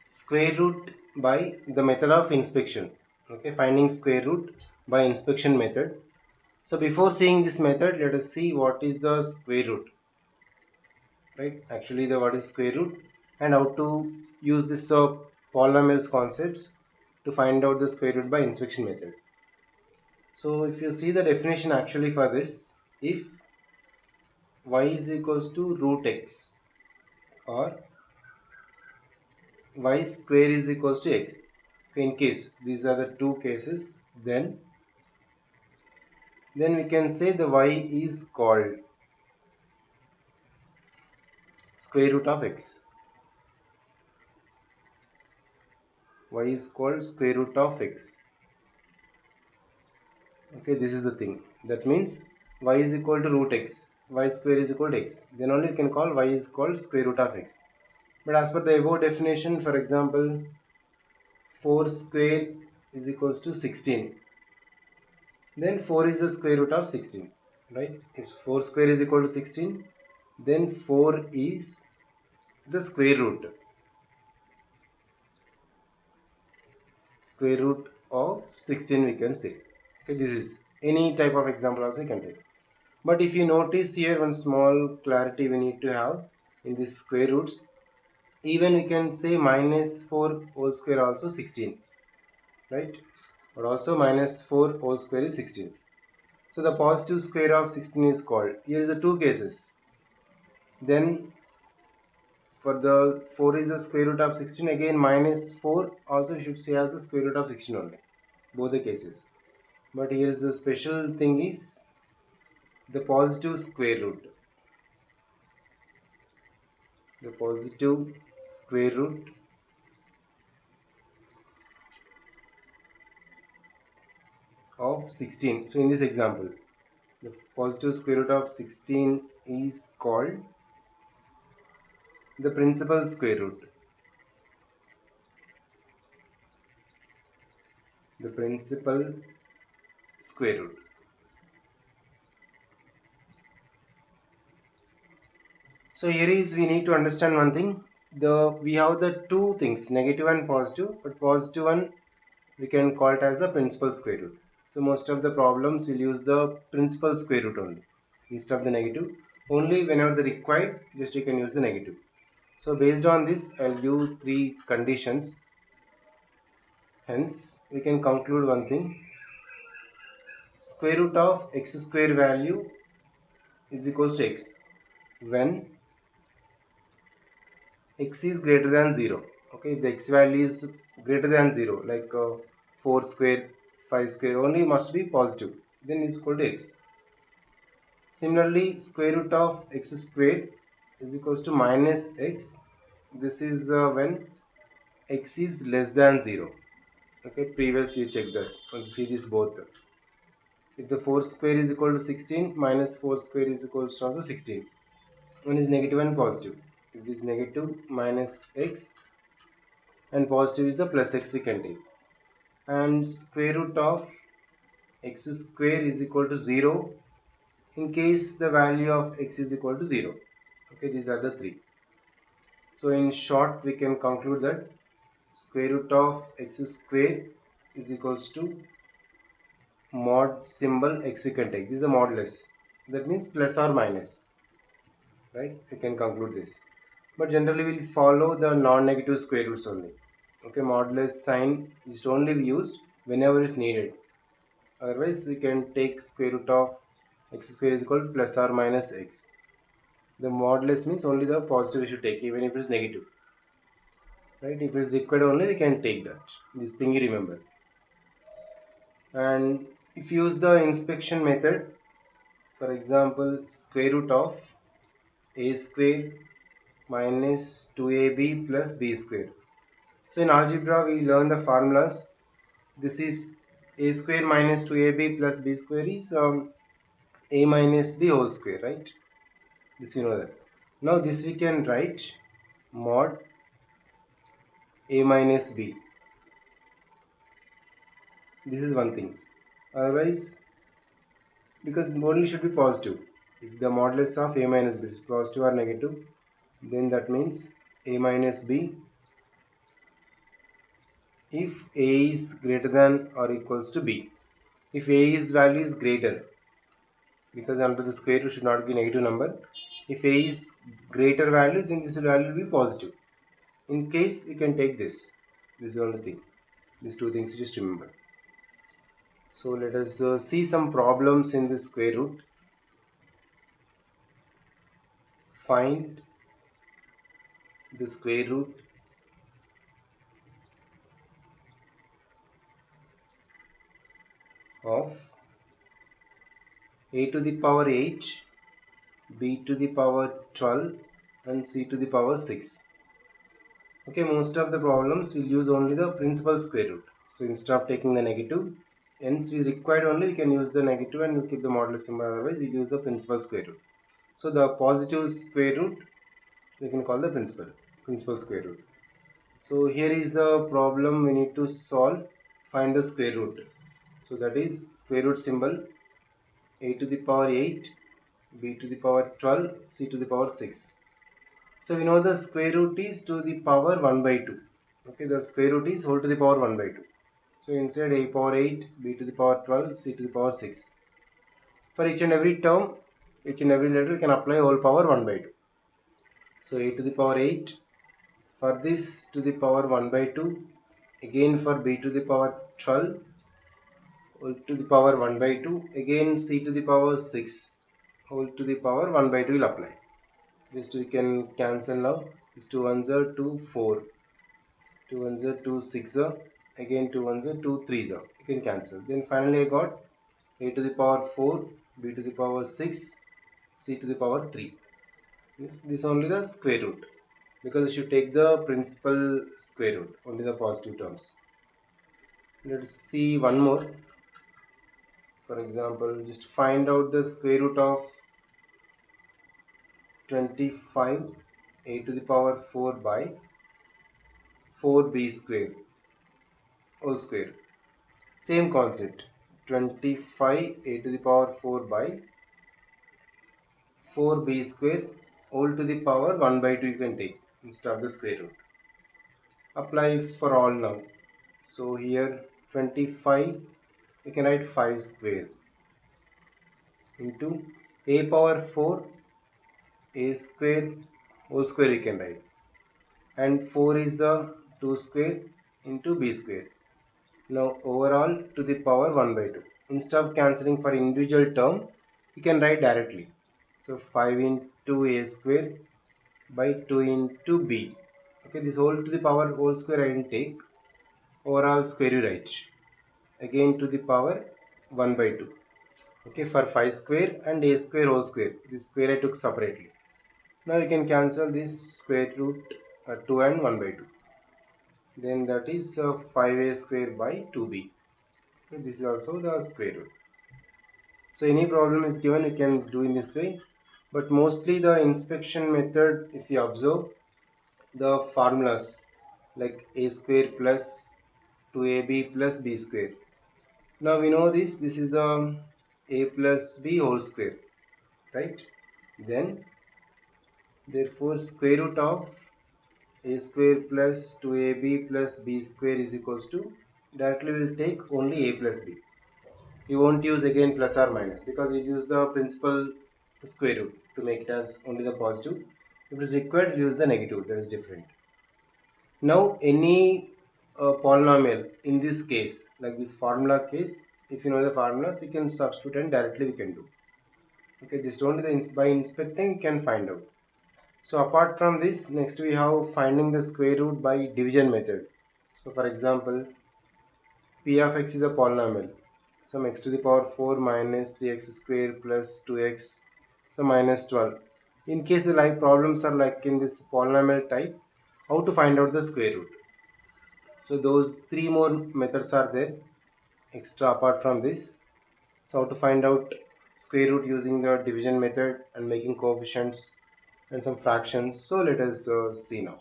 square root by the method of inspection. Okay, finding square root by inspection method. So before seeing this method, let us see what is the square root. Right, actually the what is square root and how to use this polynomials concepts to find out the square root by inspection method. So if you see the definition actually for this, if y is equals to root x or y square is equals to x, okay, in case these are the two cases, then we can say the y is called square root of x. Y is called square root of x. Okay, this is the thing. That means y is equal to root x, y square is equal to x, then only you can call y is called square root of x. But as per the above definition, for example, 4 square is equals to 16, then 4 is the square root of 16, right? If 4 square is equal to 16, then 4 is the square root of 16 we can say. Okay, this is any type of example also you can take. But if you notice here, one small clarity we need to have in these square roots, even we can say minus 4 whole square also 16, right? But also minus 4 whole square is 16. So the positive square of 16 is called. Here is the two cases. Then for the 4 is the square root of 16, again minus 4 also you should say as the square root of 16 only, both the cases. But here is the special thing is the positive square root. The positive square root of 16. So in this example, the positive square root of 16 is called the principal square root. The principal square root. So here is we need to understand one thing. We have the two things, negative and positive, but positive one we can call it as the principal square root. So most of the problems will use the principal square root only instead of the negative. Only whenever the required, just you can use the negative. So based on this, I'll give three conditions. Hence, we can conclude one thing. Square root of x square value is equals to x when x is greater than 0. Okay, if the x value is greater than 0, like 4 square, 5 square, only must be positive, then is equal to x. Similarly, square root of x square is equals to minus x. This is when x is less than 0. Okay, previous you check that. Once you see this both. If the 4 square is equal to 16, minus 4 square is equal to also 16. One is negative and positive. If it is negative, minus x, and positive is the plus x we can take. And square root of x square is equal to 0 in case the value of x is equal to 0. Okay, these are the three. So in short, we can conclude that square root of x square is equals to mod symbol x we can take. This is a modulus. That means plus or minus. Right? We can conclude this. But generally we'll follow the non-negative square roots only. Okay, modulus sign is only used whenever it's needed. Otherwise, we can take square root of x square is equal to plus or minus x. The modulus means only the positive we should take, even if it's negative. Right? If it's required only, we can take that. This thing you remember. And if you use the inspection method, for example, square root of a square minus 2ab plus b square. So in algebra, we learn the formulas. This is a square minus 2ab plus b square is a minus b whole square, right? This you know that. Now this we can write mod a minus b. This is one thing. Otherwise, because only should be positive. If the modulus of a minus b is positive or negative, then that means a minus b if a is greater than or equals to b. If a is value is greater, because under the square root should not be negative number. If a is greater value, then this value will be positive. In case we can take this. This is the only thing. These two things just remember. So let us see some problems in the square root. Find the square root of a to the power 8, b to the power 12 and c to the power 6. Okay, most of the problems will use only the principal square root. So instead of taking the negative, hence we required only we can use the negative and we keep the modulus symbol, otherwise we use the principal square root. So the positive square root we can call the principal square root. So here is the problem we need to solve. Find the square root. So that is square root symbol a to the power 8, b to the power 12, c to the power 6. So we know the square root is to the power 1 by 2. Okay, the square root is whole to the power 1 by 2. So inside a power 8, b to the power 12, c to the power 6. For each and every term, each and every letter, we can apply whole power 1 by 2. So a to the power 8, for this to the power 1 by 2, again for b to the power 12, whole to the power 1 by 2, again c to the power 6, whole to the power 1 by 2 will apply. Just we can cancel now. This 2 ones are 2, 4. 2 ones are 2, 6 are. Again 2 ones are 2, 3 are. You can cancel. Then finally I got a to the power 4, b to the power 6, c to the power 3. This only the square root, because you should take the principal square root, only the positive terms. Let's see one more. For example, just find out the square root of 25 a to the power 4 by 4b square whole square. Same concept. 25 a to the power 4 by 4b square whole to the power 1 by 2 you can take instead of the square root. Apply for all now. So here 25 you can write 5 square into a power 4 a square whole square you can write, and 4 is the 2 square into b square. Now overall to the power 1 by 2. Instead of cancelling for individual term, you can write directly. So 5 into a square by 2 into b. Okay, this whole to the power whole square I didn't take. Overall square you write. Again to the power 1 by 2. Okay, for 5 square and a square whole square. This square I took separately. Now you can cancel this square root 2 and 1 by 2. Then that is 5a square by 2b. Okay, this is also the square root. So any problem is given, you can do in this way. But mostly the inspection method, if you observe the formulas like a square plus 2ab plus b square. Now we know this is a plus b whole square, right? Then therefore square root of a square plus 2ab plus b square is equals to, directly we will take only a plus b. You won't use again plus or minus, because you use the principal square root to make it as only the positive. If it is required, use the negative, that is different. Now any polynomial in this case, like this formula case, if you know the formulas, you can substitute and directly we can do. Okay, just only by inspecting you can find out. So apart from this, next we have finding the square root by division method. So for example, p of x is a polynomial. Some x to the power 4 minus 3x square plus 2x, so minus 12. In case the live problems are like in this polynomial type, how to find out the square root? So those 3 more methods are there extra apart from this. So how to find out square root using the division method and making coefficients and some fractions. So let us see now.